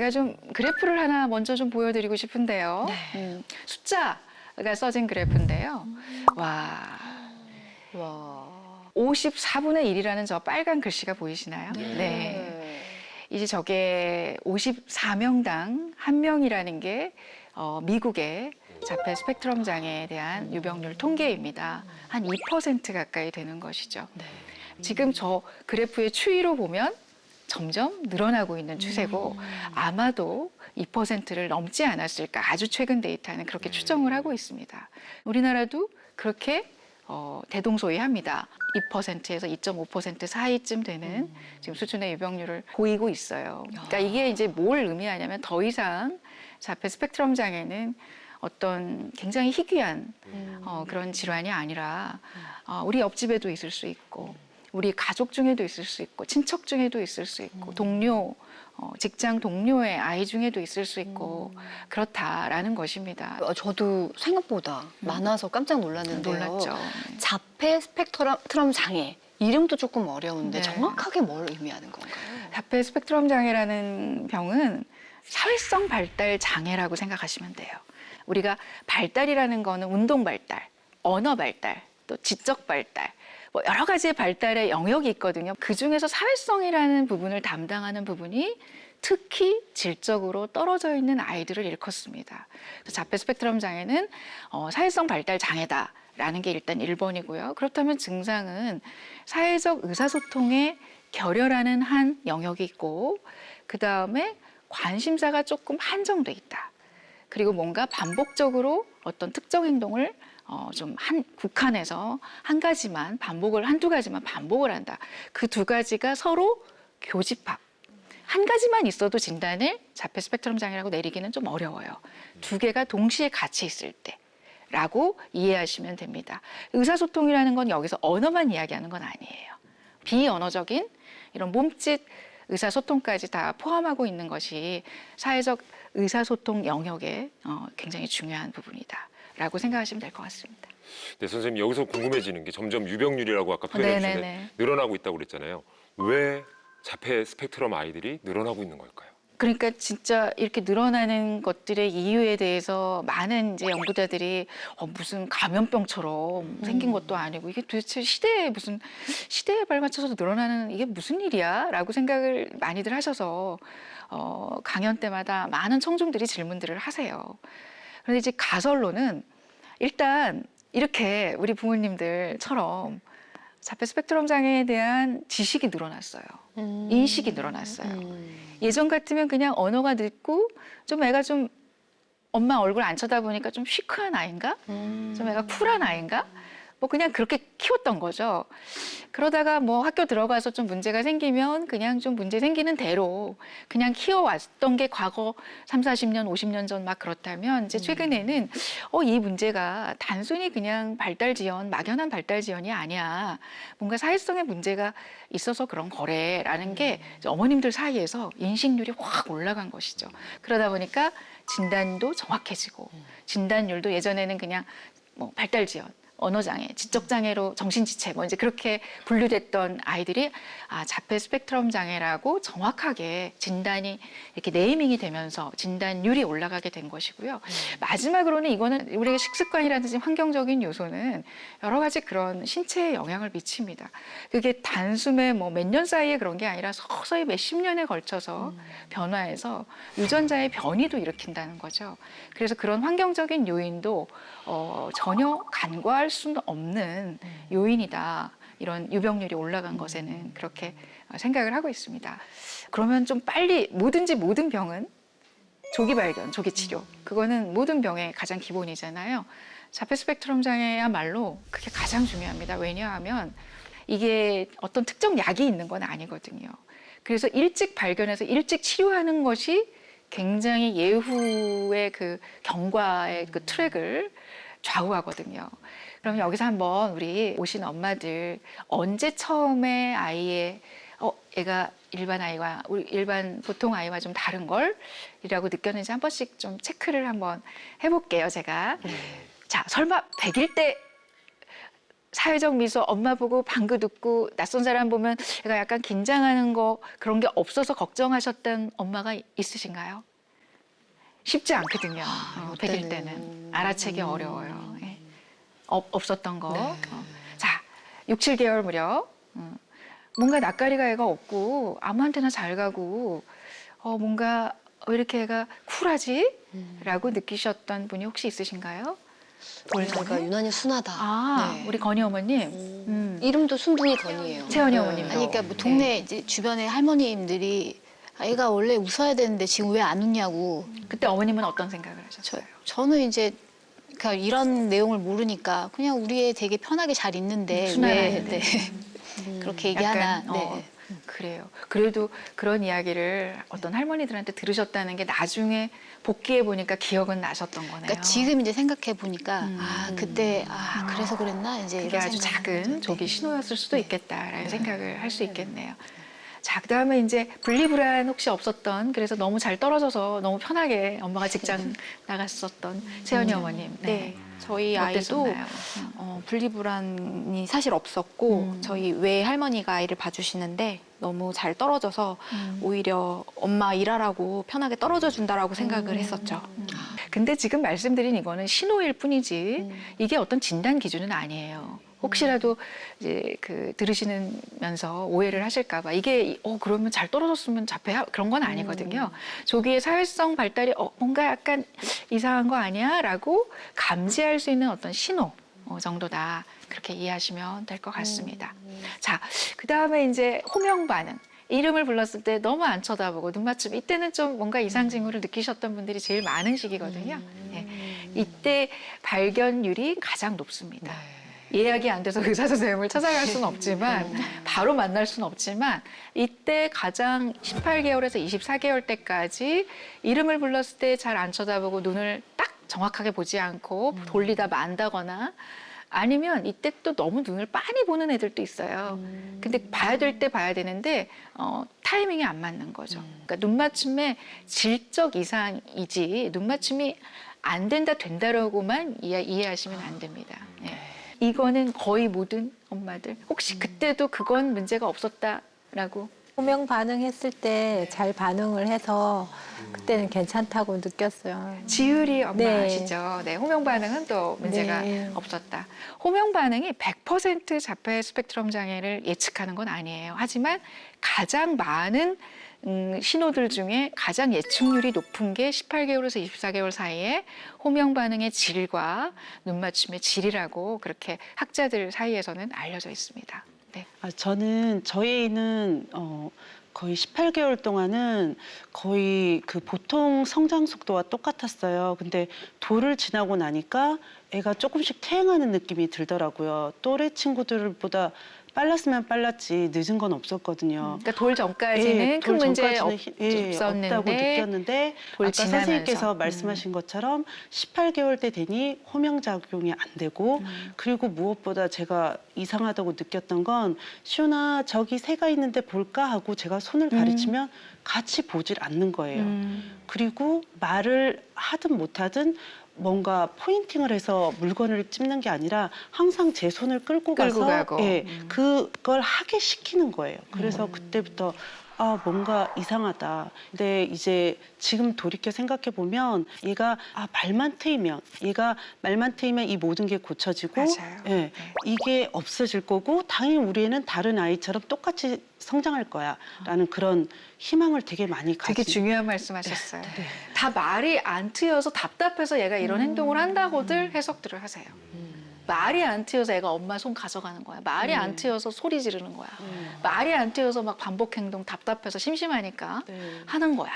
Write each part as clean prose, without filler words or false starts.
제가 좀 그래프를 하나 먼저 좀 보여드리고 싶은데요. 네. 숫자가 써진 그래프인데요. 와, 54분의 1이라는 저 빨간 글씨가 보이시나요? 네. 이제 저게 54명당 1명이라는 게 미국의 자폐 스펙트럼 장애에 대한 유병률 통계입니다. 한 2% 가까이 되는 것이죠. 지금 저 그래프의 추이로 보면 점점 늘어나고 있는 추세고 아마도 2%를 넘지 않았을까, 아주 최근 데이터는 그렇게 추정을 하고 있습니다. 우리나라도 그렇게 대동소이합니다. 2%에서 2.5% 사이쯤 되는 지금 수준의 유병률을 보이고 있어요. 그러니까 이게 이제 뭘 의미하냐면 더 이상 자폐 스펙트럼 장애는 어떤 굉장히 희귀한 그런 질환이 아니라 우리 옆집에도 있을 수 있고 우리 가족 중에도 있을 수 있고 친척 중에도 있을 수 있고 동료, 직장 동료의 아이 중에도 있을 수 있고 그렇다라는 것입니다. 저도 생각보다 많아서 깜짝 놀랐는데요. 놀랐죠. 자폐 스펙트럼 장애. 이름도 조금 어려운데 네. 정확하게 뭘 의미하는 건가요? 자폐 스펙트럼 장애라는 병은 사회성 발달 장애라고 생각하시면 돼요. 우리가 발달이라는 거는 운동 발달, 언어 발달, 또 지적 발달, 뭐 여러 가지의 발달의 영역이 있거든요. 그중에서 사회성이라는 부분을 담당하는 부분이 특히 질적으로 떨어져 있는 아이들을 일컫습니다. 그래서 자폐 스펙트럼 장애는 사회성 발달 장애다라는 게 일단 1번이고요. 그렇다면 증상은 사회적 의사소통에 결여라는 한 영역이 있고 그 다음에 관심사가 조금 한정돼 있다. 그리고 뭔가 반복적으로 어떤 특정 행동을 국한해서 한두 가지만 반복을 한다. 그 두 가지가 서로 교집합. 한 가지만 있어도 진단을 자폐 스펙트럼 장애라고 내리기는 좀 어려워요. 두 개가 동시에 같이 있을 때라고 이해하시면 됩니다. 의사소통이라는 건 여기서 언어만 이야기하는 건 아니에요. 비언어적인 이런 몸짓 의사소통까지 다 포함하고 있는 것이 사회적 의사소통 영역에 굉장히 중요한 부분이다라고 생각하시면 될 것 같습니다. 네, 선생님 여기서 궁금해지는 게 점점 유병률이라고 아까 표현해 주셨는데 늘어나고 있다고 그랬잖아요. 왜 자폐 스펙트럼 아이들이 늘어나고 있는 걸까요? 그러니까 진짜 이렇게 늘어나는 것들의 이유에 대해서 많은 이제 연구자들이 무슨 감염병처럼 생긴 것도 아니고 이게 도대체 시대에 발맞춰서 늘어나는 이게 무슨 일이야?라고 생각을 많이들 하셔서 강연 때마다 많은 청중들이 질문들을 하세요. 그런데 이제 가설로는 일단 이렇게 우리 부모님들처럼 자폐 스펙트럼 장애에 대한 지식이 늘어났어요. 인식이 늘어났어요. 예전 같으면 그냥 언어가 늦고 좀 애가 좀 엄마 얼굴 안 쳐다보니까 좀 시크한 아이인가? 좀 애가 쿨한 아이인가? 뭐 그냥 그렇게 키웠던 거죠. 그러다가 뭐 학교 들어가서 좀 문제가 생기면 그냥 좀 문제 생기는 대로 그냥 키워왔던 게 과거 30, 40년, 50년 전 막 그렇다면 이제 최근에는 이 문제가 단순히 그냥 막연한 발달 지연이 아니야. 뭔가 사회성의 문제가 있어서 그런 거래라는 게 어머님들 사이에서 인식률이 확 올라간 것이죠. 그러다 보니까 진단도 정확해지고 진단율도 예전에는 그냥 뭐 발달 지연, 언어장애, 지적장애로 정신지체 뭐 이제 그렇게 분류됐던 아이들이 자폐 스펙트럼 장애라고 정확하게 진단이 이렇게 네이밍이 되면서 진단율이 올라가게 된 것이고요. 마지막으로는 이거는 우리가 식습관이라든지 환경적인 요소는 여러 가지 그런 신체에 영향을 미칩니다. 그게 단숨에 뭐 몇 년 사이에 그런 게 아니라 서서히 몇십 년에 걸쳐서 변화해서 유전자의 변이도 일으킨다는 거죠. 그래서 그런 환경적인 요인도 전혀 간과할 수는 없는 요인이다. 이런 유병률이 올라간 것에는 그렇게 생각을 하고 있습니다. 그러면 좀 빨리 모든 병은 조기 발견, 조기 치료. 그거는 모든 병의 가장 기본이잖아요. 자폐 스펙트럼 장애야말로 그게 가장 중요합니다. 왜냐하면 이게 어떤 특정 약이 있는 건 아니거든요. 그래서 일찍 발견해서 일찍 치료하는 것이 굉장히 예후의 그 경과의 그 트랙을 좌우하거든요. 그럼 여기서 한번 우리 오신 엄마들 언제 처음에 아이의 애가 일반 아이와 우리 일반 보통 아이와 좀 다른 걸이라고 느꼈는지 한 번씩 좀 체크를 한번 해볼게요, 제가. 자, 설마 100일 때 사회적 미소, 엄마 보고 방귀 듣고 낯선 사람 보면 애가 약간 긴장하는 거 그런 게 없어서 걱정하셨던 엄마가 있으신가요? 쉽지 않거든요. 100일 때는 알아채기 어려워요. 예. 없었던 거. 자, 6, 7개월 무렵 뭔가 낯가리가 애가 없고 아무한테나 잘 가고 뭔가 왜 이렇게 애가 쿨하지? 라고 느끼셨던 분이 혹시 있으신가요? 뭔가 유난히 순하다. 네. 우리 건희 어머님. 이름도 순둥이 건이에요. 채연이 어머님도. 아니, 그러니까 뭐 동네 이제 주변에 할머님들이 애가 원래 웃어야 되는데 지금 왜 안 웃냐고. 그때 어머님은 어떤 생각을 하셨어요? 저는 이제 그러니까 이런 내용을 모르니까 그냥 우리 애 되게 편하게 잘 있는데 순하네. 왜 그렇게 얘기하나. 약간, 네. 그래요. 그래도 그런 이야기를 어떤 할머니들한테 들으셨다는 게 나중에 복귀해 보니까 기억은 나셨던 거네요. 그러니까 지금 이제 생각해 보니까 그때 그래서 그랬나 이제 그게 이런 아주 생각이 작은 드는데. 조기 신호였을 수도 있겠다라는 생각을 할 수 있겠네요. 자, 그다음에 이제 분리불안 혹시 없었던, 그래서 너무 잘 떨어져서 너무 편하게 엄마가 직장 나갔었던 채연이 어머님. 네. 저희 아이도 어땠었나요? 분리불안이 사실 없었고 저희 외할머니가 아이를 봐주시는데 너무 잘 떨어져서 오히려 엄마 일하라고 편하게 떨어져 준다라고 생각을 했었죠. 근데 지금 말씀드린 이거는 신호일 뿐이지 이게 어떤 진단 기준은 아니에요. 혹시라도 이제 들으시면서 오해를 하실까봐 이게 그러면 잘 떨어졌으면 자폐 그런 건 아니거든요. 조기의 사회성 발달이 뭔가 약간 이상한 거 아니야?라고 감지할 수 있는 어떤 신호 정도다. 그렇게 이해하시면 될 것 같습니다. 자, 그 다음에 이제 호명 반응. 이름을 불렀을 때 너무 안 쳐다보고 눈 맞춤. 이때는 좀 뭔가 이상 징후를 느끼셨던 분들이 제일 많은 시기거든요. 예. 이때 발견율이 가장 높습니다. 예약이 안 돼서 의사 선생님을 찾아갈 수는 없지만 바로 만날 수는 없지만 이때 가장 18개월에서 24개월 때까지 이름을 불렀을 때 잘 안 쳐다보고 눈을 딱 정확하게 보지 않고 돌리다 만다거나 아니면 이때 또 너무 눈을 빤히 보는 애들도 있어요. 근데 봐야 될 때 봐야 되는데 타이밍이 안 맞는 거죠. 그러니까 눈 맞춤에 질적 이상이지 눈 맞춤이 안 된다 된다라고만 이해하시면 안 됩니다. 예. 이거는 거의 모든 엄마들 혹시 그때도 그건 문제가 없었다라고 호명 반응했을 때 잘 반응을 해서 그때는 괜찮다고 느꼈어요. 지율이 엄마 네. 아시죠? 네, 호명 반응은 또 문제가 네. 없었다. 호명 반응이 100% 자폐 스펙트럼 장애를 예측하는 건 아니에요. 하지만 가장 많은 신호들 중에 가장 예측률이 높은 게 18개월에서 24개월 사이에 호명 반응의 질과 눈 맞춤의 질이라고 그렇게 학자들 사이에서는 알려져 있습니다. 네. 저는 저희 애는 거의 18개월 동안은 거의 그 보통 성장 속도와 똑같았어요. 근데 돌을 지나고 나니까 애가 조금씩 퇴행하는 느낌이 들더라고요. 또래 친구들보다 빨랐으면 빨랐지 늦은 건 없었거든요. 그러니까 돌 전까지는 큰 문제 없다고 없었는데 느꼈는데 돌 아까 지나면서. 선생님께서 말씀하신 것처럼 18개월 때 되니 호명 작용이 안 되고 그리고 무엇보다 제가 이상하다고 느꼈던 건 시온아 저기 새가 있는데 볼까 하고 제가 손을 가리치면 같이 보질 않는 거예요. 그리고 말을 하든 못하든 뭔가 포인팅을 해서 물건을 찝는 게 아니라 항상 제 손을 끌고 가고. 예, 그걸 하게 시키는 거예요. 그래서 그때부터 뭔가 이상하다. 근데 이제 지금 돌이켜 생각해 보면 얘가 말만 트이면 이 모든 게 고쳐지고 맞아요. 예, 네. 이게 없어질 거고 당연히 우리 애는 다른 아이처럼 똑같이 성장할 거야라는 그런 희망을 되게 많이 되게 가진. 중요한 말씀하셨어요. 다 말이 안 트여서 답답해서 얘가 이런 행동을 한다고들 해석들을 하세요. 말이 안 트여서 애가 엄마 손 가져가는 거야. 말이 안 트여서 소리 지르는 거야. 말이 안 트여서 막 반복 행동 답답해서 심심하니까 하는 거야.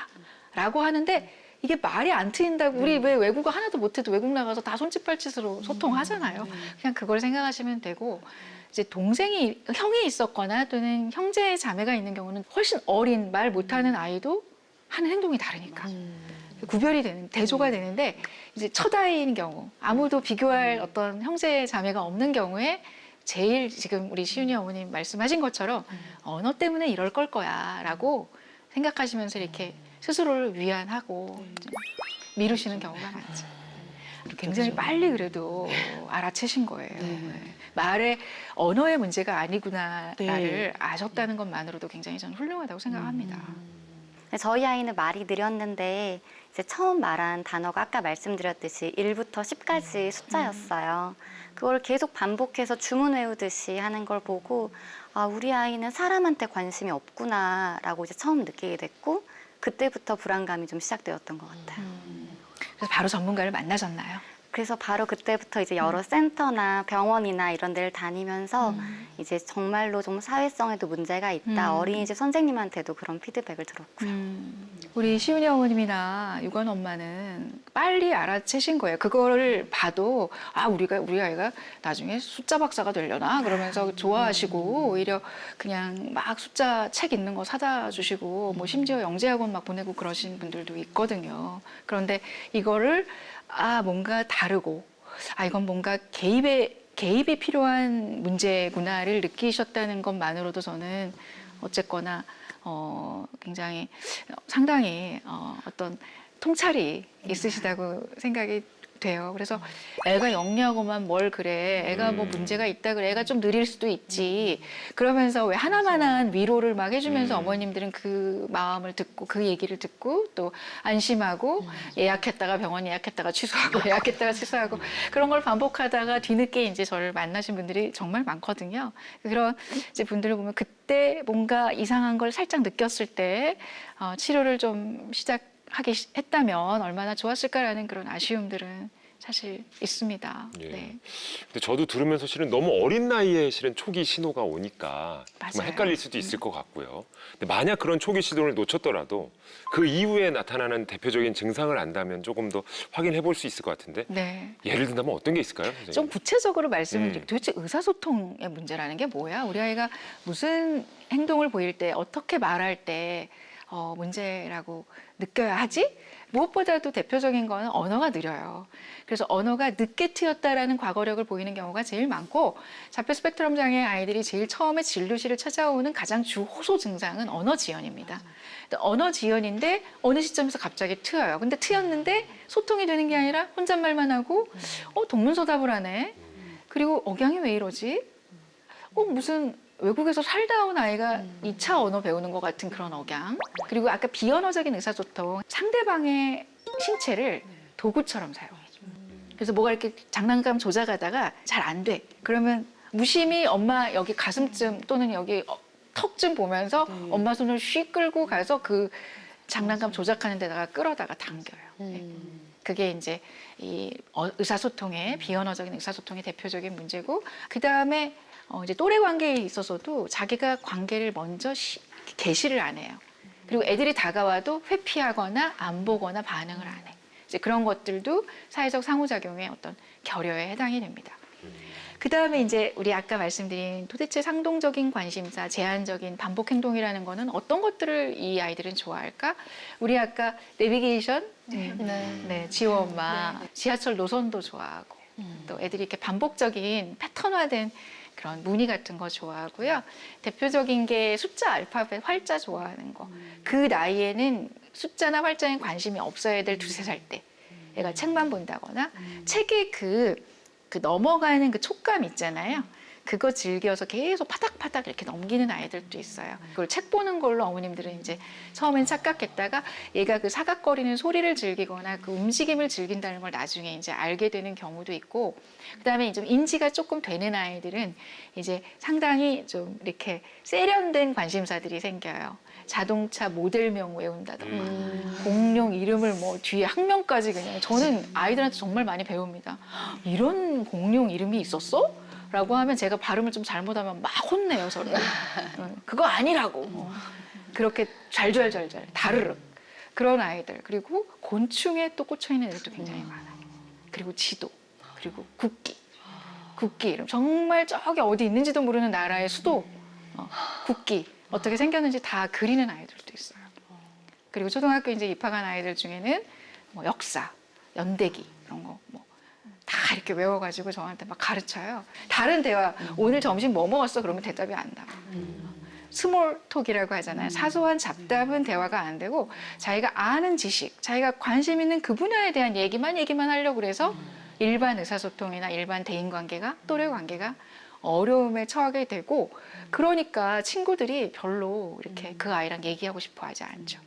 라고 하는데 이게 말이 안 트인다고 우리 왜 외국어 하나도 못해도 외국 나가서 다 손짓발짓으로 소통하잖아요. 그냥 그걸 생각하시면 되고 이제 형이 있었거나 또는 형제 자매가 있는 경우는 훨씬 어린 말 못하는 아이도 하는 행동이 다르니까. 구별이 되는 대조가 되는데 이제 첫 아이인 경우 아무도 비교할 어떤 형제 자매가 없는 경우에 제일 지금 우리 시윤이 어머님 말씀하신 것처럼 언어 때문에 이럴 걸 거야라고 생각하시면서 이렇게 스스로를 위안하고 좀 미루시는 경우가 많죠. 굉장히 빨리 그래도 알아채신 거예요. 네. 말의 언어의 문제가 아니구나를 네. 아셨다는 것만으로도 굉장히 저는 훌륭하다고 생각합니다. 저희 아이는 말이 느렸는데 이제 처음 말한 단어가 아까 말씀드렸듯이 1부터 10까지 숫자였어요. 그걸 계속 반복해서 주문 외우듯이 하는 걸 보고 아, 우리 아이는 사람한테 관심이 없구나라고 이제 처음 느끼게 됐고 그때부터 불안감이 좀 시작되었던 것 같아요. 그래서 바로 전문가를 만나셨나요? 그래서 바로 그때부터 이제 여러 센터나 병원이나 이런 데를 다니면서 이제 정말로 좀 사회성에도 문제가 있다. 어린이집 선생님한테도 그런 피드백을 들었고요. 우리 시은이 어머님이나 유건 엄마는 빨리 알아채신 거예요. 그거를 봐도 아 우리 아이가 나중에 숫자 박사가 되려나 그러면서 좋아하시고 오히려 그냥 막 숫자 책 있는 거 사다 주시고 뭐 심지어 영재학원 막 보내고 그러신 분들도 있거든요. 그런데 이거를 아 뭔가 다르고 아 이건 뭔가 개입이 필요한 문제구나를 느끼셨다는 것만으로도 저는 어쨌거나 굉장히 상당히 어떤 통찰이 있으시다고 생각이 돼요. 그래서 애가 영리하고만 뭘 그래. 애가 뭐 문제가 있다 그래. 애가 좀 느릴 수도 있지. 그러면서 왜 하나만한 위로를 막 해주면서 어머님들은 그 마음을 듣고 그 얘기를 듣고 또 안심하고 예약했다가 병원 예약했다가 취소하고 예약했다가 취소하고 그런 걸 반복하다가 뒤늦게 이제 저를 만나신 분들이 정말 많거든요. 그런 이제 분들을 보면 그때 뭔가 이상한 걸 살짝 느꼈을 때 치료를 좀 시작하게 했다면 얼마나 좋았을까라는 그런 아쉬움들은 사실 있습니다. 예. 네. 근데 저도 들으면서 실은 너무 어린 나이에 실은 초기 신호가 오니까 맞아요. 정말 헷갈릴 수도 있을 것 같고요. 근데 만약 그런 초기 신호를 놓쳤더라도 그 이후에 나타나는 대표적인 증상을 안다면 조금 더 확인해 볼 수 있을 것 같은데 네. 예를 든다면 어떤 게 있을까요, 선생님? 좀 구체적으로 말씀을 드릴게요. 도대체 의사소통의 문제라는 게 뭐야? 우리 아이가 무슨 행동을 보일 때, 어떻게 말할 때 문제라고 느껴야 하지? 무엇보다도 대표적인 거는 언어가 느려요. 그래서 언어가 늦게 트였다라는 과거력을 보이는 경우가 제일 많고 자폐 스펙트럼 장애 아이들이 제일 처음에 진료실을 찾아오는 가장 주호소 증상은 언어 지연입니다. 언어 지연인데 어느 시점에서 갑자기 트여요. 근데 트였는데 소통이 되는 게 아니라 혼잣말만 하고 동문서답을 하네. 그리고 억양이 왜 이러지? 무슨 외국에서 살다 온 아이가 2차 언어 배우는 것 같은 그런 억양. 그리고 아까 비언어적인 의사소통, 상대방의 신체를 도구처럼 사용해줘. 그래서 뭐가 이렇게 장난감 조작하다가 잘 안 돼. 그러면 무심히 엄마 여기 가슴쯤 또는 여기 턱쯤 보면서 엄마 손을 쉬 끌고 가서 그 장난감 조작하는 데다가 끌어다가 당겨요. 네. 그게 이제 이 의사소통의 비언어적인 의사소통의 대표적인 문제고 그 다음에 이제 또래 관계에 있어서도 자기가 관계를 먼저 개시를 안 해요. 그리고 애들이 다가와도 회피하거나 안 보거나 반응을 안 해. 이제 그런 것들도 사회적 상호작용의 어떤 결여에 해당이 됩니다. 그 다음에 이제 우리 아까 말씀드린 도대체 상동적인 관심사, 제한적인 반복 행동이라는 거는 어떤 것들을 이 아이들은 좋아할까? 우리 아까 내비게이션, 네, 지호 엄마, 지하철 노선도 좋아하고 또 애들이 이렇게 반복적인 패턴화된 그런 무늬 같은 거 좋아하고요. 대표적인 게 숫자, 알파벳, 활자 좋아하는 거. 그 나이에는 숫자나 활자에 관심이 없어야 될 2~3살 때. 얘가 책만 본다거나 책의 그 넘어가는 그 촉감 있잖아요. 그거 즐겨서 계속 파닥파닥 이렇게 넘기는 아이들도 있어요. 그걸 책 보는 걸로 어머님들은 이제 처음엔 착각했다가 얘가 그 사각거리는 소리를 즐기거나 그 움직임을 즐긴다는 걸 나중에 이제 알게 되는 경우도 있고, 그다음에 좀 인지가 조금 되는 아이들은 이제 상당히 좀 이렇게 세련된 관심사들이 생겨요. 자동차 모델명 외운다던가 공룡 이름을 뭐 뒤에 학명까지 그냥 저는 아이들한테 정말 많이 배웁니다. 이런 공룡 이름이 있었어? 라고 하면 제가 발음을 좀 잘못하면 막 혼내요, 서로. 그거 아니라고. 그렇게 잘잘잘잘 다르륵. 그런 아이들. 그리고 곤충에 또 꽂혀있는 애들도 굉장히 많아요. 그리고 지도. 그리고 국기. 국기 이름. 정말 저기 어디 있는지도 모르는 나라의 수도. 국기. 어떻게 생겼는지 다 그리는 아이들도 있어요. 그리고 초등학교 이제 입학한 아이들 중에는 뭐 역사, 연대기 이런 거 다 이렇게 외워가지고 저한테 막 가르쳐요. 다른 대화, 오늘 점심 뭐 먹었어? 그러면 대답이 안 나와. 스몰톡이라고 하잖아요. 사소한 잡담은 대화가 안 되고 자기가 아는 지식, 자기가 관심 있는 그 분야에 대한 얘기만 하려고 그래서 일반 의사소통이나 일반 대인관계가, 또래 관계가 어려움에 처하게 되고 그러니까 친구들이 별로 이렇게 그 아이랑 얘기하고 싶어 하지 않죠.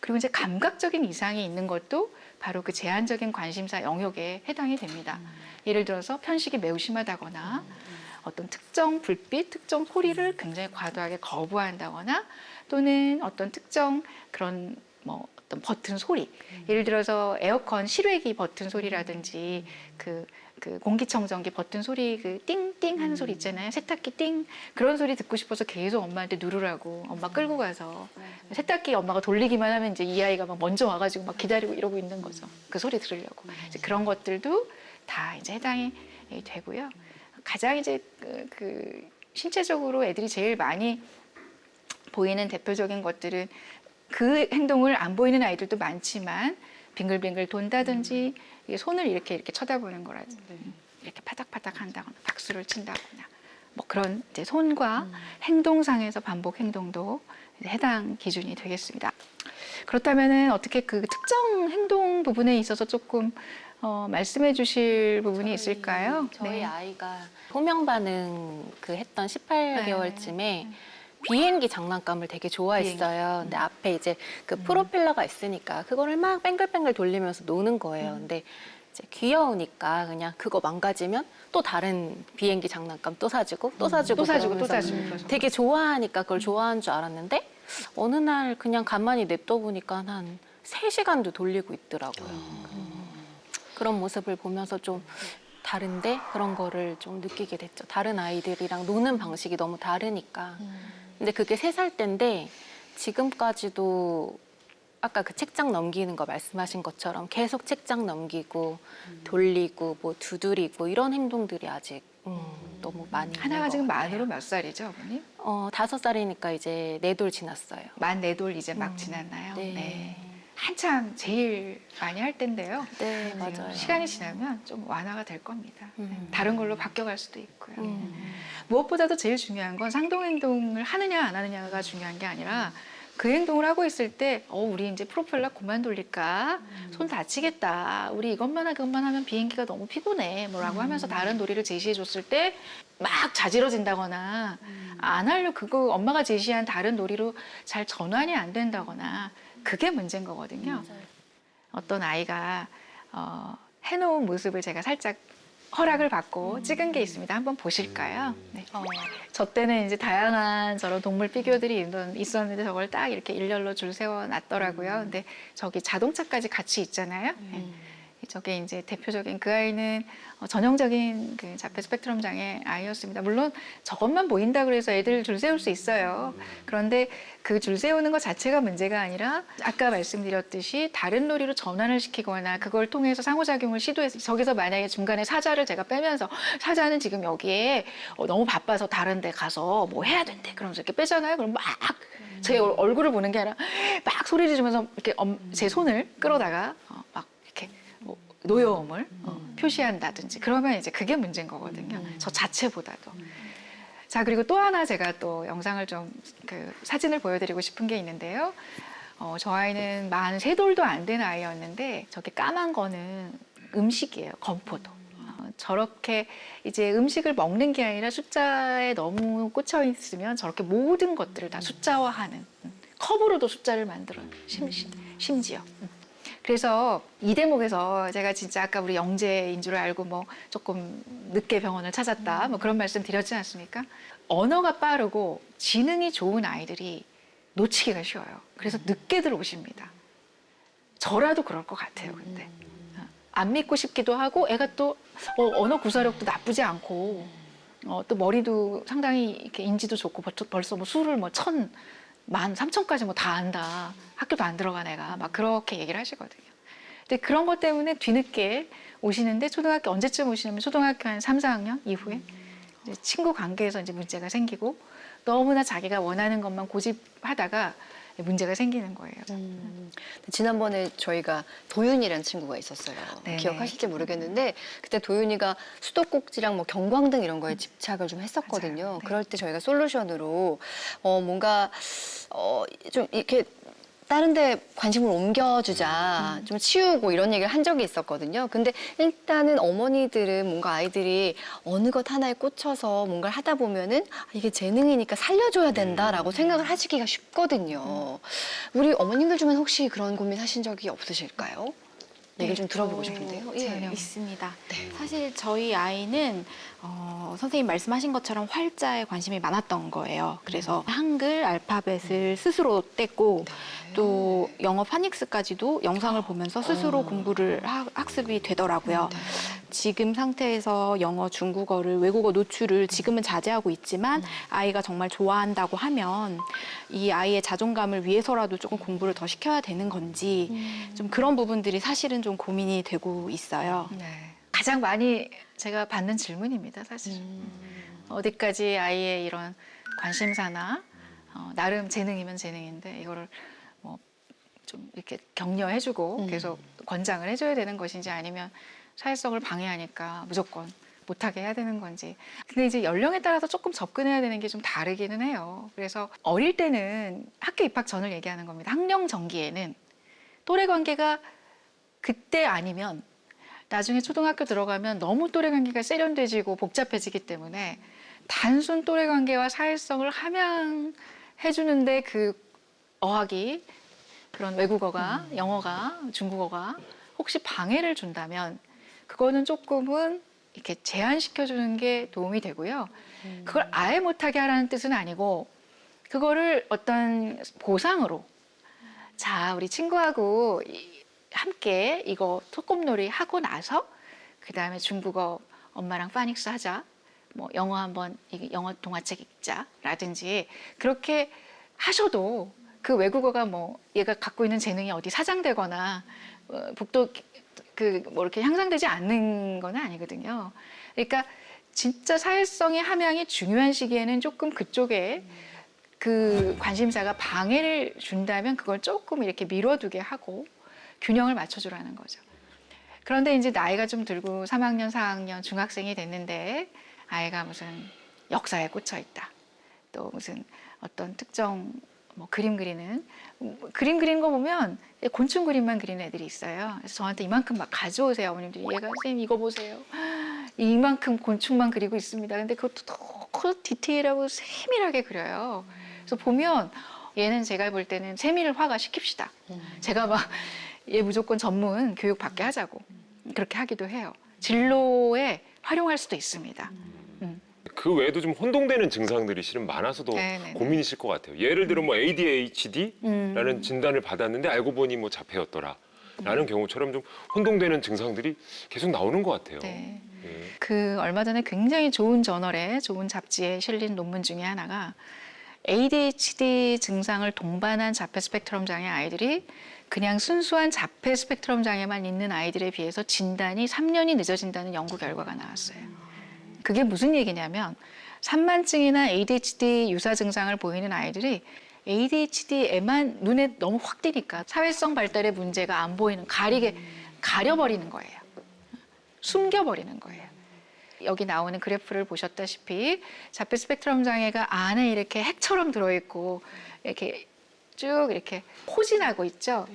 그리고 이제 감각적인 이상이 있는 것도 바로 그 제한적인 관심사 영역에 해당이 됩니다. 예를 들어서 편식이 매우 심하다거나 어떤 특정 불빛, 특정 소리를 굉장히 과도하게 거부한다거나 또는 어떤 특정 그런 뭐 어떤 버튼 소리, 예를 들어서 에어컨 실외기 버튼 소리라든지 그 공기청정기 버튼 소리 그 띵띵 하는 소리 있잖아요. 세탁기 띵 그런 소리 듣고 싶어서 계속 엄마한테 누르라고 엄마 끌고 가서 세탁기 엄마가 돌리기만 하면 이제 이 아이가 막 먼저 와가지고 막 기다리고 이러고 있는 거죠. 그 소리 들으려고. 이제 그런 것들도 다 이제 해당이 되고요. 가장 이제 그 신체적으로 애들이 제일 많이 보이는 대표적인 것들은 그 행동을 안 보이는 아이들도 많지만 빙글빙글 돈다든지 손을 이렇게 쳐다보는 거라든지 이렇게 파닥파닥 한다거나 박수를 친다거나 뭐 그런 이제 손과 행동상에서 반복 행동도 이제 해당 기준이 되겠습니다. 그렇다면은 어떻게 그 특정 행동 부분에 있어서 조금 말씀해 주실 부분이 있을까요? 저희 아이가 호명 반응 했던 18개월쯤에 비행기 장난감을 되게 좋아했어요. 근데 앞에 이제 그 프로펠러가 있으니까 그거를 막 뱅글뱅글 돌리면서 노는 거예요. 근데 이제 귀여우니까 그냥 그거 망가지면 또 다른 비행기 장난감 또 사주고 또 사주고 되게 좋아하니까 그걸 좋아하는 줄 알았는데 어느 날 그냥 가만히 냅둬 보니까 한 3시간도 돌리고 있더라고요. 그런 모습을 보면서 좀 다른데 그런 거를 좀 느끼게 됐죠. 다른 아이들이랑 노는 방식이 너무 다르니까. 근데 그게 3살 때인데 지금까지도 아까 그 책장 넘기는 거 말씀하신 것처럼 계속 책장 넘기고 돌리고 뭐 두드리고 이런 행동들이 아직 너무 많이 하나가 지금 만으로 몇 살이죠, 어머니? 5살이니까 이제 4돌 지났어요. 만 4돌 이제 막 지났나요? 네. 한참 제일 많이 할 때인데요. 네, 맞아요. 시간이 지나면 좀 완화가 될 겁니다. 다른 걸로 바뀌어갈 수도 있고요. 무엇보다도 제일 중요한 건 상동행동을 하느냐 안 하느냐가 중요한 게 아니라 그 행동을 하고 있을 때 우리 이제 프로펠러 그만 돌릴까? 손 다치겠다. 우리 이것만 하면 비행기가 너무 피곤해. 뭐라고 하면서 다른 놀이를 제시해 줬을 때 막 자지러진다거나 안 하려 그거 엄마가 제시한 다른 놀이로 잘 전환이 안 된다거나 그게 문제인 거거든요. 어떤 아이가 해놓은 모습을 제가 살짝 허락을 받고 찍은 게 있습니다. 한번 보실까요? 네. 저 때는 이제 다양한 저런 동물 피규어들이 있었는데 저걸 딱 이렇게 일렬로 줄 세워 놨더라고요. 근데 저기 자동차까지 같이 있잖아요. 네. 저게 이제 대표적인 그 아이는 전형적인 그 자폐 스펙트럼 장애 아이였습니다. 물론 저것만 보인다 그래서 애들 줄 세울 수 있어요. 그런데 그 줄 세우는 것 자체가 문제가 아니라 아까 말씀드렸듯이 다른 놀이로 전환을 시키거나 그걸 통해서 상호작용을 시도해서 저기서 만약에 중간에 사자를 제가 빼면서 사자는 지금 여기에 너무 바빠서 다른 데 가서 뭐 해야 된대. 그러면서 이렇게 빼잖아요. 그럼 막 제 얼굴을 보는 게 아니라 막 소리를 지르면서 이렇게 제 손을 끌어다가 막 이렇게 노여움을 표시한다든지 그러면 이제 그게 문제인 거거든요. 저 자체보다도. 자, 그리고 또 하나 제가 또 영상을 좀 사진을 보여드리고 싶은 게 있는데요. 저 아이는 만 3돌도 안 된 아이였는데 저게 까만 거는 음식이에요. 건포도. 저렇게 이제 음식을 먹는 게 아니라 숫자에 너무 꽂혀 있으면 저렇게 모든 것들을 다 숫자화하는 컵으로도 숫자를 만들어요. 심지어. 그래서 이 대목에서 제가 진짜 아까 우리 영재인 줄 알고 뭐 조금 늦게 병원을 찾았다 뭐 그런 말씀 드렸지 않습니까? 언어가 빠르고 지능이 좋은 아이들이 놓치기가 쉬워요. 그래서 늦게들 오십니다. 저라도 그럴 것 같아요. 근데 안 믿고 싶기도 하고 애가 또 언어 구사력도 나쁘지 않고 또 머리도 상당히 이렇게 인지도 좋고 벌써 뭐 수를 뭐 1000, 13,000까지 뭐 다 안다. 학교도 안 들어간 애가 막 그렇게 얘기를 하시거든요. 근데 그런 것 때문에 뒤늦게 오시는데 초등학교 언제쯤 오시냐면 초등학교 한 3, 4학년 이후에 이제 친구 관계에서 이제 문제가 생기고 너무나 자기가 원하는 것만 고집하다가 문제가 생기는 거예요. 지난번에 저희가 도윤이라는 친구가 있었어요. 네네. 기억하실지 모르겠는데 그때 도윤이가 수도꼭지랑 뭐 경광등 이런 거에 집착을 좀 했었거든요. 맞아요. 네. 그럴 때 저희가 솔루션으로 뭔가 좀 이렇게 다른 데 관심을 옮겨주자, 좀 치우고 이런 얘기를 한 적이 있었거든요. 근데 일단은 어머니들은 뭔가 아이들이 어느 것 하나에 꽂혀서 뭔가를 하다 보면은 이게 재능이니까 살려줘야 된다라고 생각을 하시기가 쉽거든요. 우리 어머님들 중엔 혹시 그런 고민 하신 적이 없으실까요? 얘기를 좀 들어보고 싶은데요. 예, 있습니다. 사실 저희 아이는 선생님 말씀하신 것처럼 활자에 관심이 많았던 거예요. 그래서 한글 알파벳을 스스로 뗐고 또 영어 파닉스까지도 영상을 보면서 스스로 공부를 학습이 되더라고요. 지금 상태에서 영어, 중국어를 외국어 노출을 지금은 자제하고 있지만 아이가 정말 좋아한다고 하면 이 아이의 자존감을 위해서라도 조금 공부를 더 시켜야 되는 건지 좀 그런 부분들이 사실은 좀 고민이 되고 있어요. 네. 가장 많이 제가 받는 질문입니다, 사실. 어디까지 아이의 이런 관심사나 나름 재능이면 재능인데 이거를 뭐 좀 이렇게 격려해주고 계속 권장을 해줘야 되는 것인지 아니면 사회성을 방해하니까 무조건 못하게 해야 되는 건지. 근데 이제 연령에 따라서 조금 접근해야 되는 게 좀 다르기는 해요. 그래서 어릴 때는 학교 입학 전을 얘기하는 겁니다. 학령 전기에는 또래 관계가 그때 아니면 나중에 초등학교 들어가면 너무 또래 관계가 세련돼지고 복잡해지기 때문에 단순 또래 관계와 사회성을 함양해주는데 그 어학이 그런 외국어가 영어가 중국어가 혹시 방해를 준다면 그거는 조금은 이렇게 제한시켜주는 게 도움이 되고요. 그걸 아예 못하게 하라는 뜻은 아니고 그거를 어떤 보상으로 자 우리 친구하고 함께 이거 소꿉놀이 하고 나서 그 다음에 중국어 엄마랑 파닉스 하자. 뭐 영어 한번 영어 동화책 읽자라든지 그렇게 하셔도 그 외국어가 뭐 얘가 갖고 있는 재능이 어디 사장되거나 복도 뭐 이렇게 향상되지 않는 건 아니거든요. 그러니까 진짜 사회성의 함양이 중요한 시기에는 조금 그쪽에 그 관심사가 방해를 준다면 그걸 조금 이렇게 미뤄두게 하고 균형을 맞춰주라는 거죠. 그런데 이제 나이가 좀 들고 3학년, 4학년 중학생이 됐는데 아이가 무슨 역사에 꽂혀 있다. 또 무슨 어떤 특정 뭐 그림 그리는 거 보면 곤충 그림만 그리는 애들이 있어요. 그래서 저한테 이만큼 막 가져오세요. 어머님들이 얘가 선생님 이거 보세요. 이만큼 곤충만 그리고 있습니다. 근데 그것도 너무 디테일하고 세밀하게 그려요. 그래서 보면 얘는 제가 볼 때는 세밀을 화가시킵시다. 제가 막 얘 무조건 전문 교육 받게 하자고 그렇게 하기도 해요. 진로에 활용할 수도 있습니다. 그 외에도 좀 혼동되는 증상들이 실은 많아서도 네네네. 고민이실 것 같아요. 예를 들어 뭐 ADHD라는 진단을 받았는데 알고 보니 뭐 자폐였더라. 라는 경우처럼 좀 혼동되는 증상들이 계속 나오는 것 같아요. 네. 예. 그 얼마 전에 굉장히 좋은 저널에 좋은 잡지에 실린 논문 중에 하나가 ADHD 증상을 동반한 자폐 스펙트럼 장애 아이들이 그냥 순수한 자폐 스펙트럼 장애만 있는 아이들에 비해서 진단이 3년이 늦어진다는 연구 결과가 나왔어요. 그게 무슨 얘기냐면 산만증이나 ADHD 유사 증상을 보이는 아이들이 ADHD에만 눈에 너무 확 띄니까 사회성 발달의 문제가 안 보이는 가려버리는 거예요. 숨겨버리는 거예요. 여기 나오는 그래프를 보셨다시피 자폐 스펙트럼 장애가 안에 이렇게 핵처럼 들어있고 이렇게 쭉 이렇게 포진하고 있죠.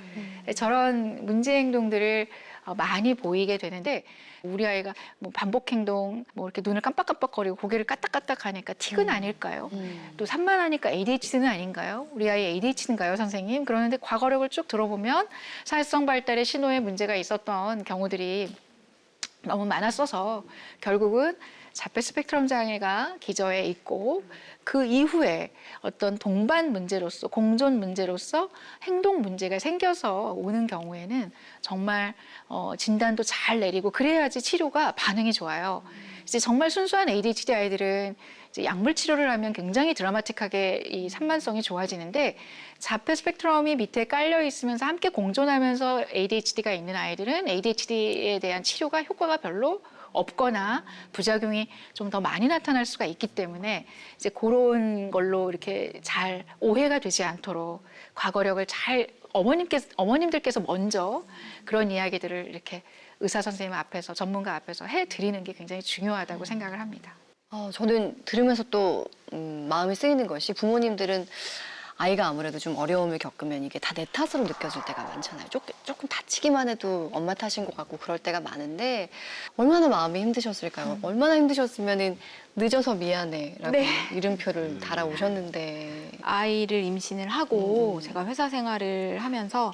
저런 문제 행동들을 많이 보이게 되는데 우리 아이가 뭐 반복 행동, 뭐 이렇게 눈을 깜빡깜빡거리고 고개를 까딱까딱 하니까 틱은 아닐까요? 또 산만하니까 ADHD는 아닌가요? 우리 아이 ADHD인가요, 선생님? 그러는데 과거력을 쭉 들어보면 사회성 발달에 신호에 문제가 있었던 경우들이 너무 많았어서 결국은 자폐 스펙트럼 장애가 기저에 있고 그 이후에 어떤 동반 문제로서 공존 문제로서 행동 문제가 생겨서 오는 경우에는 정말 진단도 잘 내리고 그래야지 치료가 반응이 좋아요. 이제 정말 순수한 ADHD 아이들은 이제 약물 치료를 하면 굉장히 드라마틱하게 이 산만성이 좋아지는데 자폐 스펙트럼이 밑에 깔려 있으면서 함께 공존하면서 ADHD가 있는 아이들은 ADHD에 대한 치료가 효과가 별로 없거나 부작용이 좀 더 많이 나타날 수가 있기 때문에 이제 그런 그런 걸로 이렇게 잘 오해가 되지 않도록 과거력을 잘 어머님들께서 먼저 그런 이야기들을 이렇게 의사 선생님 앞에서 전문가 앞에서 해드리는 게 굉장히 중요하다고 생각을 합니다. 저는 들으면서 또 마음이 쓰이는 것이 부모님들은 아이가 아무래도 좀 어려움을 겪으면 이게 다 내 탓으로 느껴질 때가 많잖아요. 조금 다치기만 해도 엄마 탓인 것 같고 그럴 때가 많은데 얼마나 마음이 힘드셨을까요? 얼마나 힘드셨으면은 늦어서 미안해라고 네. 이름표를 달아오셨는데 아이를 임신을 하고 제가 회사 생활을 하면서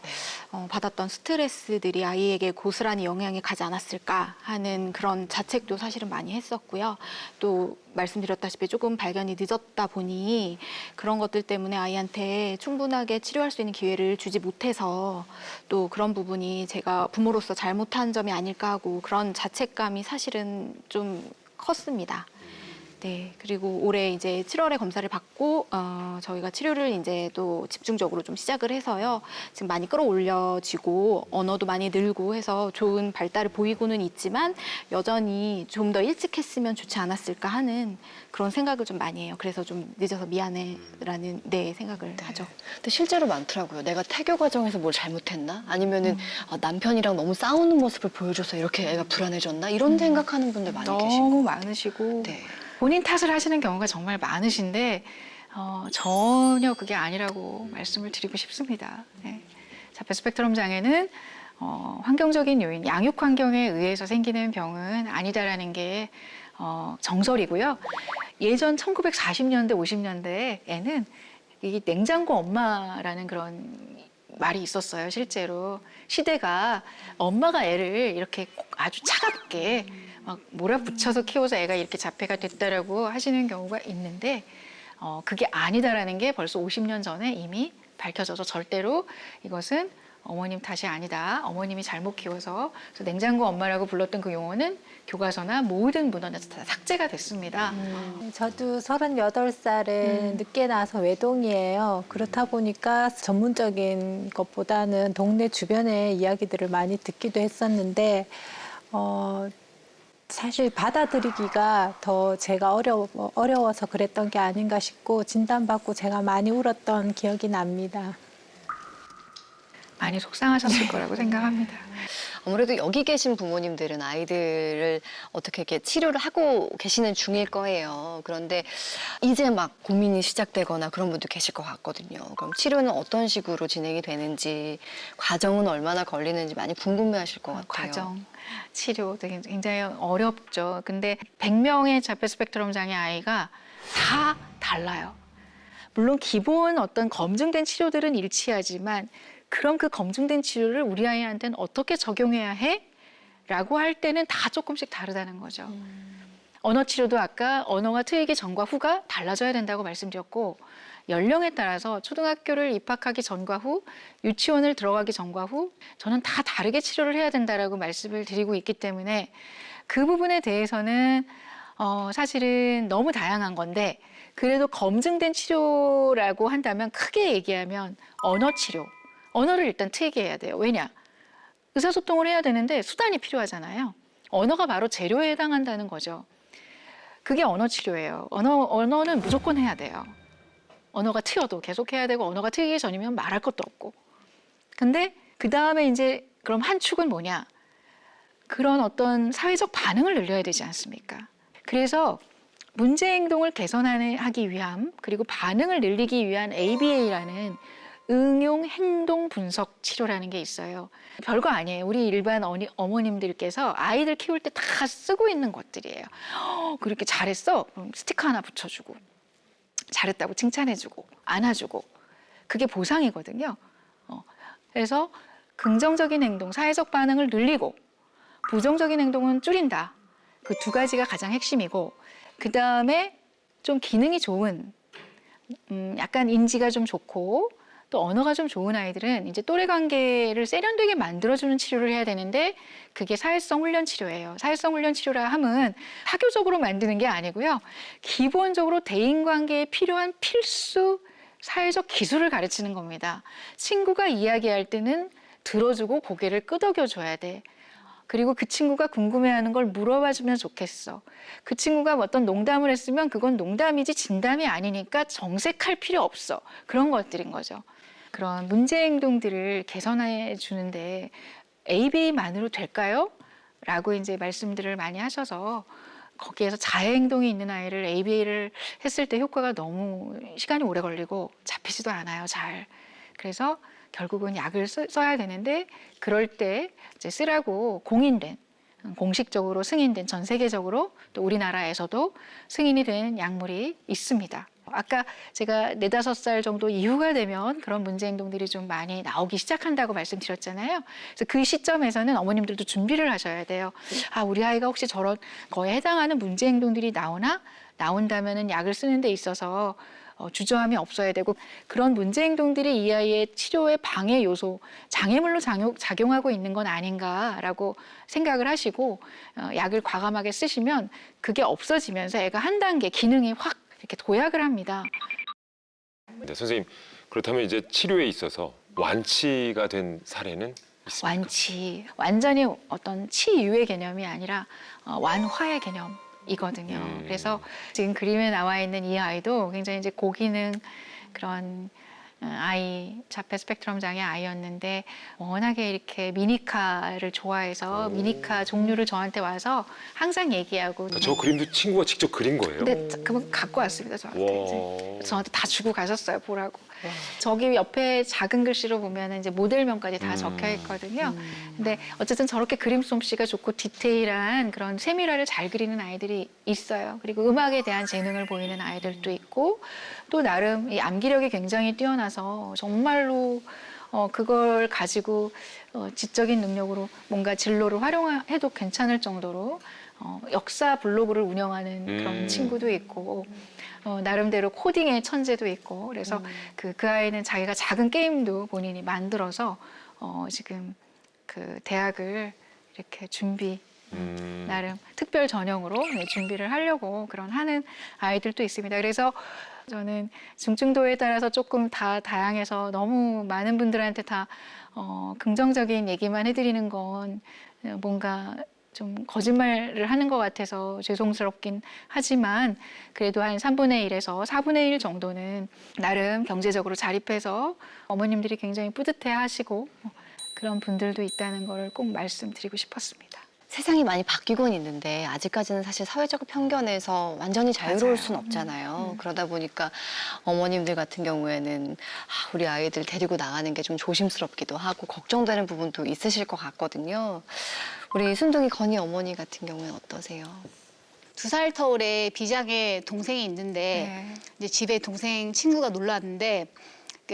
받았던 스트레스들이 아이에게 고스란히 영향이 가지 않았을까 하는 그런 자책도 사실은 많이 했었고요. 또 말씀드렸다시피 조금 발견이 늦었다 보니 그런 것들 때문에 아이한테 충분하게 치료할 수 있는 기회를 주지 못해서 또 그런 부분이 제가 부모로서 잘못한 점이 아닐까 하고 그런 자책감이 사실은 좀 컸습니다. 네, 그리고 올해 이제 7월에 검사를 받고 저희가 치료를 이제 또 집중적으로 좀 시작을 해서요. 지금 많이 끌어올려지고 언어도 많이 늘고 해서 좋은 발달을 보이고는 있지만 여전히 좀 더 일찍 했으면 좋지 않았을까 하는 그런 생각을 좀 많이 해요. 그래서 좀 늦어서 미안해라는 생각을 하죠. 근데 실제로 많더라고요. 내가 태교 과정에서 뭘 잘못했나? 아니면은 남편이랑 너무 싸우는 모습을 보여줘서 이렇게 애가 불안해졌나? 이런 생각하는 분들 많이 계시고. 너무 많으시고 네. 본인 탓을 하시는 경우가 정말 많으신데 전혀 그게 아니라고 말씀을 드리고 싶습니다. 네. 자폐 스펙트럼 장애는 환경적인 요인, 양육 환경에 의해서 생기는 병은 아니다라는 게 정설이고요. 예전 1940년대, 50년대에는 이 냉장고 엄마라는 그런 말이 있었어요. 실제로 시대가 엄마가 애를 이렇게 아주 차갑게 막 몰아붙여서 키워서 애가 이렇게 자폐가 됐다라고 하시는 경우가 있는데 그게 아니다라는 게 벌써 50년 전에 이미 밝혀져서 절대로 이것은 어머님 탓이 아니다. 어머님이 잘못 키워서 그래서 냉장고 엄마라고 불렀던 그 용어는 교과서나 모든 문헌에서 다 삭제가 됐습니다. 저도 38살에 늦게 나서 외동이에요. 그렇다 보니까 전문적인 것보다는 동네 주변의 이야기들을 많이 듣기도 했었는데 사실 받아들이기가 더 제가 어려워서 그랬던 게 아닌가 싶고 진단받고 제가 많이 울었던 기억이 납니다. 많이 속상하셨을 거라고 생각합니다. 아무래도 여기 계신 부모님들은 아이들을 어떻게 이렇게 치료를 하고 계시는 중일 거예요. 그런데 이제 막 고민이 시작되거나 그런 분도 계실 것 같거든요. 그럼 치료는 어떤 식으로 진행이 되는지, 과정은 얼마나 걸리는지 많이 궁금해하실 것 같아요. 과정, 치료 되게 굉장히 어렵죠. 근데 100명의 자폐 스펙트럼 장애 아이가 다 달라요. 물론 기본 어떤 검증된 치료들은 일치하지만 그럼 그 검증된 치료를 우리 아이한테는 어떻게 적용해야 해? 라고 할 때는 다 조금씩 다르다는 거죠. 언어 치료도 아까 언어가 트이기 전과 후가 달라져야 된다고 말씀드렸고 연령에 따라서 초등학교를 입학하기 전과 후, 유치원을 들어가기 전과 후 저는 다 다르게 치료를 해야 된다라고 말씀을 드리고 있기 때문에 그 부분에 대해서는 사실은 너무 다양한 건데 그래도 검증된 치료라고 한다면 크게 얘기하면 언어 치료. 언어를 일단 트이게 해야 돼요. 왜냐? 의사소통을 해야 되는데 수단이 필요하잖아요. 언어가 바로 재료에 해당한다는 거죠. 그게 언어 치료예요. 언어는 무조건 해야 돼요. 언어가 트여도 계속 해야 되고 언어가 트이기 전이면 말할 것도 없고. 근데 그 다음에 이제 그럼 한 축은 뭐냐? 그런 어떤 사회적 반응을 늘려야 되지 않습니까? 그래서 문제 행동을 개선하기 위함 그리고 반응을 늘리기 위한 ABA라는 응용 행동 분석 치료라는 게 있어요. 별거 아니에요. 우리 일반 어머님들께서 아이들 키울 때 다 쓰고 있는 것들이에요. 그렇게 잘했어? 그럼 스티커 하나 붙여주고 잘했다고 칭찬해주고 안아주고 그게 보상이거든요. 그래서 긍정적인 행동, 사회적 반응을 늘리고 부정적인 행동은 줄인다. 그 두 가지가 가장 핵심이고 그 다음에 좀 기능이 좋은 약간 인지가 좀 좋고 또 언어가 좀 좋은 아이들은 이제 또래 관계를 세련되게 만들어주는 치료를 해야 되는데 그게 사회성 훈련 치료예요. 사회성 훈련 치료라 함은 학교적으로 만드는 게 아니고요. 기본적으로 대인 관계에 필요한 필수 사회적 기술을 가르치는 겁니다. 친구가 이야기할 때는 들어주고 고개를 끄덕여줘야 돼. 그리고 그 친구가 궁금해하는 걸 물어봐주면 좋겠어. 그 친구가 어떤 농담을 했으면 그건 농담이지 진담이 아니니까 정색할 필요 없어. 그런 것들인 거죠. 그런 문제 행동들을 개선해 주는데 ABA만으로 될까요? 라고 이제 말씀들을 많이 하셔서 거기에서 자해 행동이 있는 아이를 ABA를 했을 때 효과가 너무 시간이 오래 걸리고 잡히지도 않아요, 잘. 그래서 결국은 약을 써야 되는데 그럴 때 이제 쓰라고 공인된 공식적으로 승인된 전 세계적으로 또 우리나라에서도 승인이 된 약물이 있습니다. 아까 제가 4, 5살 정도 이후가 되면 그런 문제 행동들이 좀 많이 나오기 시작한다고 말씀드렸잖아요. 그래서 그 시점에서는 어머님들도 준비를 하셔야 돼요. 아, 우리 아이가 혹시 저런 거에 해당하는 문제 행동들이 나온다면은 약을 쓰는 데 있어서 주저함이 없어야 되고 그런 문제 행동들이 이 아이의 치료의 방해 요소, 장애물로 작용하고 있는 건 아닌가라고 생각을 하시고 약을 과감하게 쓰시면 그게 없어지면서 애가 한 단계 기능이 확 이렇게 도약을 합니다. 네, 선생님 그렇다면 이제 치료에 있어서 완치가 된 사례는 있습니까? 완치, 완전히 어떤 치유의 개념이 아니라 완화의 개념이거든요. 그래서 지금 그림에 나와 있는 이 아이도 굉장히 이제 고기능 그런 아이, 자폐 스펙트럼 장애 아이였는데 워낙에 이렇게 미니카를 좋아해서 미니카 종류를 저한테 와서 항상 얘기하고 저 그림도 친구가 직접 그린 거예요? 네, 그분 갖고 왔습니다, 저한테. 이제. 저한테 다 주고 가셨어요, 보라고. 저기 옆에 작은 글씨로 보면 이제 모델명까지 다 적혀 있거든요. 근데 어쨌든 저렇게 그림 솜씨가 좋고 디테일한 그런 세밀화를 잘 그리는 아이들이 있어요. 그리고 음악에 대한 재능을 보이는 아이들도 있고 또 나름 이 암기력이 굉장히 뛰어나서 정말로 그걸 가지고 지적인 능력으로 뭔가 진로를 활용해도 괜찮을 정도로 역사 블로그를 운영하는 그런 친구도 있고 나름대로 코딩의 천재도 있고 그래서 그 아이는 자기가 작은 게임도 본인이 만들어서 지금 그 대학을 이렇게 나름 특별 전형으로 준비를 하려고 그런 하는 아이들도 있습니다. 그래서 저는 중증도에 따라서 조금 다 다양해서 너무 많은 분들한테 다 긍정적인 얘기만 해드리는 건 뭔가 좀 거짓말을 하는 것 같아서 죄송스럽긴 하지만 그래도 한 3분의 1에서 4분의 1 정도는 나름 경제적으로 자립해서 어머님들이 굉장히 뿌듯해하시고 그런 분들도 있다는 걸 꼭 말씀드리고 싶었습니다. 세상이 많이 바뀌곤 있는데 아직까지는 사실 사회적 편견에서 완전히 자유로울 맞아요. 수는 없잖아요. 그러다 보니까 어머님들 같은 경우에는 우리 아이들 데리고 나가는 게 좀 조심스럽기도 하고 걱정되는 부분도 있으실 것 같거든요. 우리 순둥이 건희 어머니 같은 경우는 어떠세요? 2살 터울에 비장의 동생이 있는데 이제 집에 동생 친구가 놀러 왔는데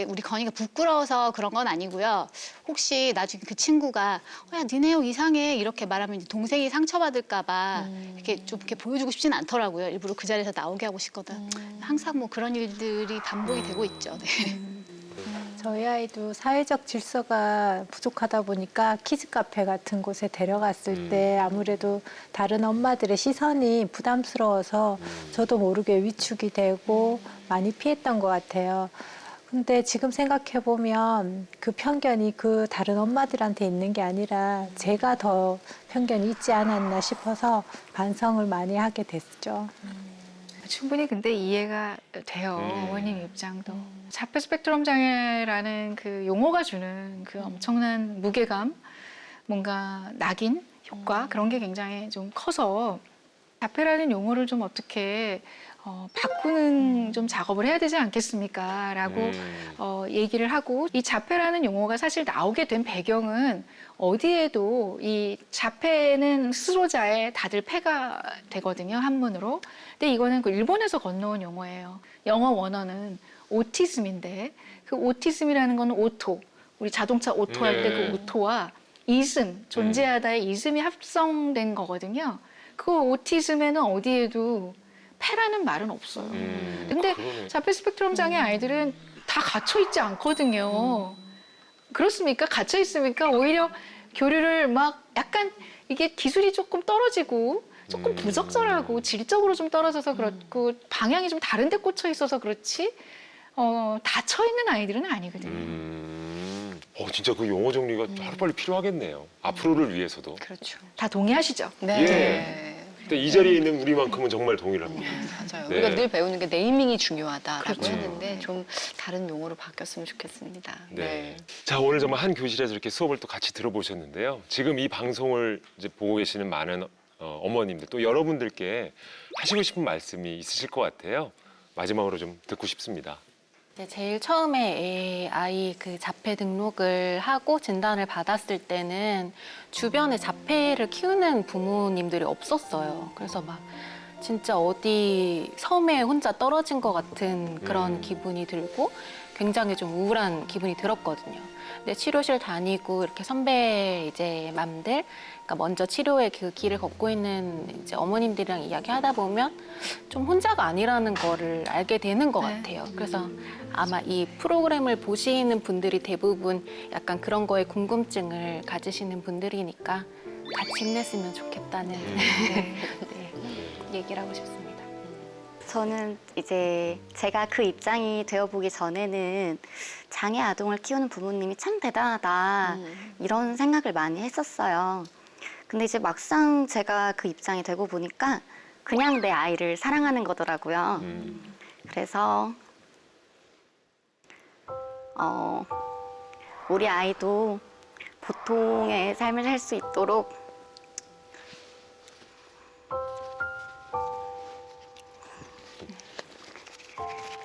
우리 건이가 부끄러워서 그런 건 아니고요. 혹시 나중에 그 친구가 야 니네 형 이상해 이렇게 말하면 이제 동생이 상처받을까 봐 이렇게 좀 이렇게 보여주고 싶진 않더라고요. 일부러 그 자리에서 나오게 하고 싶거든. 항상 뭐 그런 일들이 반복이 되고 있죠. 네. 저희 아이도 사회적 질서가 부족하다 보니까 키즈 카페 같은 곳에 데려갔을 때 아무래도 다른 엄마들의 시선이 부담스러워서 저도 모르게 위축이 되고 많이 피했던 것 같아요. 근데 지금 생각해 보면 그 편견이 그 다른 엄마들한테 있는 게 아니라 제가 더 편견이 있지 않았나 싶어서 반성을 많이 하게 됐죠. 충분히 근데 이해가 돼요. 어머님 입장도. 자폐 스펙트럼 장애라는 그 용어가 주는 그 엄청난 무게감, 뭔가 낙인 효과 그런 게 굉장히 좀 커서 자폐라는 용어를 좀 어떻게 바꾸는 좀 작업을 해야 되지 않겠습니까? 라고 얘기를 하고 이 자폐라는 용어가 사실 나오게 된 배경은 어디에도 이 자폐는 스스로자에 다들 폐가 되거든요, 한문으로. 근데 이거는 그 일본에서 건너온 용어예요. 영어 원어는 오티즘인데 그 오티즘이라는 건 오토, 우리 자동차 오토 할 때 그 오토와 이즘, 존재하다의 이즘이 합성된 거거든요. 그 오티즘에는 어디에도 폐라는 말은 없어요. 근데 자폐 스펙트럼 장애 아이들은 다 갇혀 있지 않거든요. 그렇습니까? 갇혀 있으니까 오히려 교류를 막 약간 이게 기술이 조금 떨어지고 조금 부적절하고 질적으로 좀 떨어져서 그렇고 방향이 좀 다른 데 꽂혀 있어서 그렇지 닫혀 있는 아이들은 아니거든요. 진짜 그 용어 정리가 하루빨리 필요하겠네요. 앞으로를 위해서도. 그렇죠. 다 동의하시죠? 네. 예. 근데 이 자리에 있는 우리만큼은 정말 동의를 합니다. 맞아요. 네. 우리가 늘 배우는 게 네이밍이 중요하다라고 그렇죠. 했는데 좀 다른 용어로 바뀌었으면 좋겠습니다. 네. 자, 오늘 정말 한 교실에서 이렇게 수업을 또 같이 들어보셨는데요. 지금 이 방송을 이제 보고 계시는 많은 어머님들 또 여러분들께 하시고 싶은 말씀이 있으실 것 같아요. 마지막으로 좀 듣고 싶습니다. 네, 제일 처음에 아이 그 자폐 등록을 하고 진단을 받았을 때는 주변에 자폐를 키우는 부모님들이 없었어요. 그래서 막 진짜 어디 섬에 혼자 떨어진 것 같은 그런 기분이 들고 굉장히 좀 우울한 기분이 들었거든요. 근데 치료실 다니고 이렇게 선배 이제 맘들, 그러니까 먼저 치료의 그 길을 걷고 있는 이제 어머님들이랑 이야기하다 보면 좀 혼자가 아니라는 거를 알게 되는 것 같아요. 그래서 아마 이 프로그램을 보시는 분들이 대부분 약간 그런 거에 궁금증을 가지시는 분들이니까 같이 힘냈으면 좋겠다는 네, 얘기를 하고 싶습니다. 저는 이제 제가 그 입장이 되어보기 전에는 장애 아동을 키우는 부모님이 참 대단하다 이런 생각을 많이 했었어요. 근데 이제 막상 제가 그 입장이 되고 보니까 그냥 내 아이를 사랑하는 거더라고요. 그래서 우리 아이도 보통의 삶을 살 수 있도록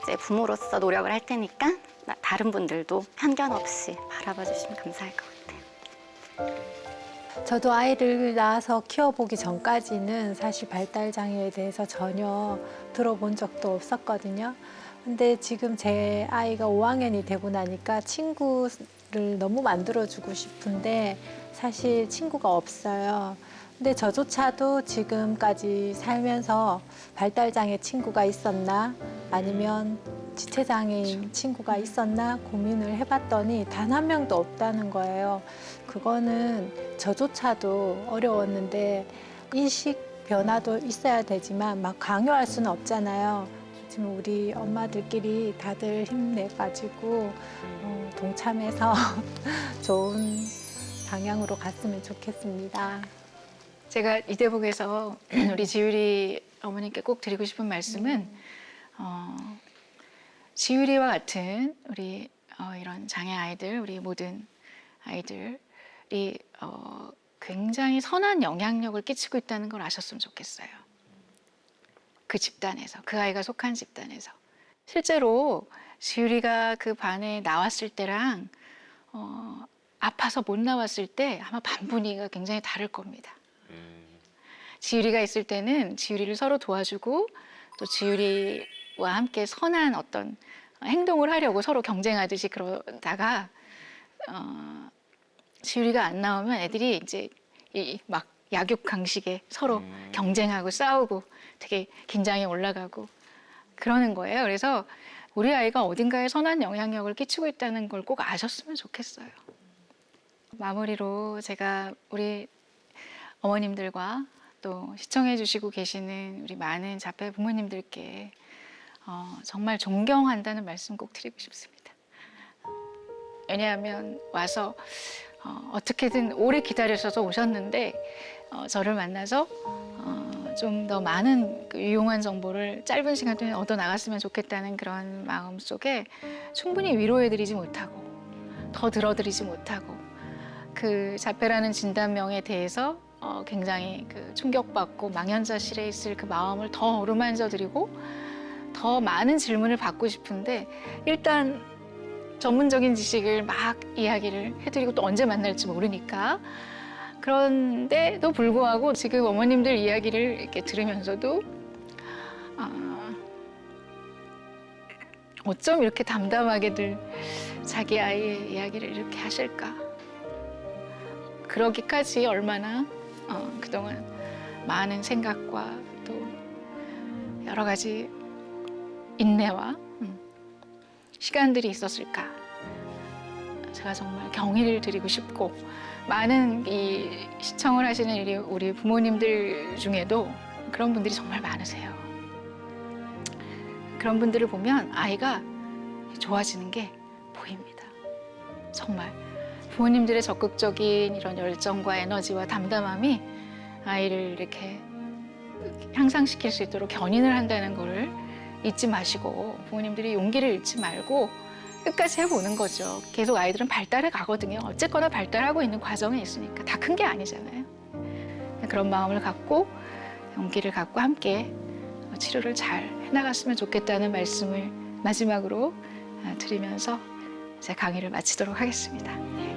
이제 부모로서 노력을 할 테니까 다른 분들도 편견 없이 바라봐 주시면 감사할 것 같아요. 저도 아이를 낳아서 키워보기 전까지는 사실 발달장애에 대해서 전혀 들어본 적도 없었거든요. 근데 지금 제 아이가 5학년이 되고 나니까 친구를 너무 만들어주고 싶은데 사실 친구가 없어요. 근데 저조차도 지금까지 살면서 발달장애 친구가 있었나 아니면 지체장애인 친구가 있었나 고민을 해봤더니 단 한 명도 없다는 거예요. 그거는 저조차도 어려웠는데 인식 변화도 있어야 되지만 막 강요할 수는 없잖아요. 지금 우리 엄마들끼리 다들 힘내가지고 동참해서 좋은 방향으로 갔으면 좋겠습니다. 제가 이 대목에서 우리 지유리 어머님께 꼭 드리고 싶은 말씀은 지유리와 같은 우리 이런 장애 아이들, 우리 모든 아이들이 굉장히 선한 영향력을 끼치고 있다는 걸 아셨으면 좋겠어요. 그 집단에서, 그 아이가 속한 집단에서. 실제로 지유리가 그 반에 나왔을 때랑 아파서 못 나왔을 때 아마 반분위기가 굉장히 다를 겁니다. 지유리가 있을 때는 지유리를 서로 도와주고 또 지유리와 함께 선한 어떤 행동을 하려고 서로 경쟁하듯이 그러다가 지유리가 안 나오면 애들이 이제 막 약육강식에 서로 경쟁하고 싸우고 되게 긴장이 올라가고 그러는 거예요. 그래서 우리 아이가 어딘가에 선한 영향력을 끼치고 있다는 걸 꼭 아셨으면 좋겠어요. 마무리로 제가 우리 어머님들과 또 시청해 주시고 계시는 우리 많은 자폐 부모님들께 정말 존경한다는 말씀 꼭 드리고 싶습니다. 왜냐하면 와서 어떻게든 오래 기다리셔서 오셨는데 저를 만나서 좀 더 많은 그 유용한 정보를 짧은 시간 동안 얻어 나갔으면 좋겠다는 그런 마음 속에 충분히 위로해드리지 못하고 더 들어드리지 못하고 그 자폐라는 진단명에 대해서 굉장히 그 충격받고 망연자실해 있을 그 마음을 더 어루만져드리고 더 많은 질문을 받고 싶은데 일단 전문적인 지식을 막 이야기를 해드리고 또 언제 만날지 모르니까 그런데도 불구하고 지금 어머님들 이야기를 이렇게 들으면서도 어쩜 이렇게 담담하게들 자기 아이의 이야기를 이렇게 하실까? 그러기까지 얼마나 그동안 많은 생각과 또 여러 가지 인내와 시간들이 있었을까? 제가 정말 경의를 드리고 싶고 많은 이 시청을 하시는 우리 부모님들 중에도 그런 분들이 정말 많으세요. 그런 분들을 보면 아이가 좋아지는 게 보입니다. 정말 부모님들의 적극적인 이런 열정과 에너지와 담담함이 아이를 이렇게 향상시킬 수 있도록 견인을 한다는 거를 잊지 마시고 부모님들이 용기를 잃지 말고 끝까지 해보는 거죠. 계속 아이들은 발달해 가거든요. 어쨌거나 발달하고 있는 과정에 있으니까 다 큰 게 아니잖아요. 그런 마음을 갖고 용기를 갖고 함께 치료를 잘 해나갔으면 좋겠다는 말씀을 마지막으로 드리면서 제 강의를 마치도록 하겠습니다.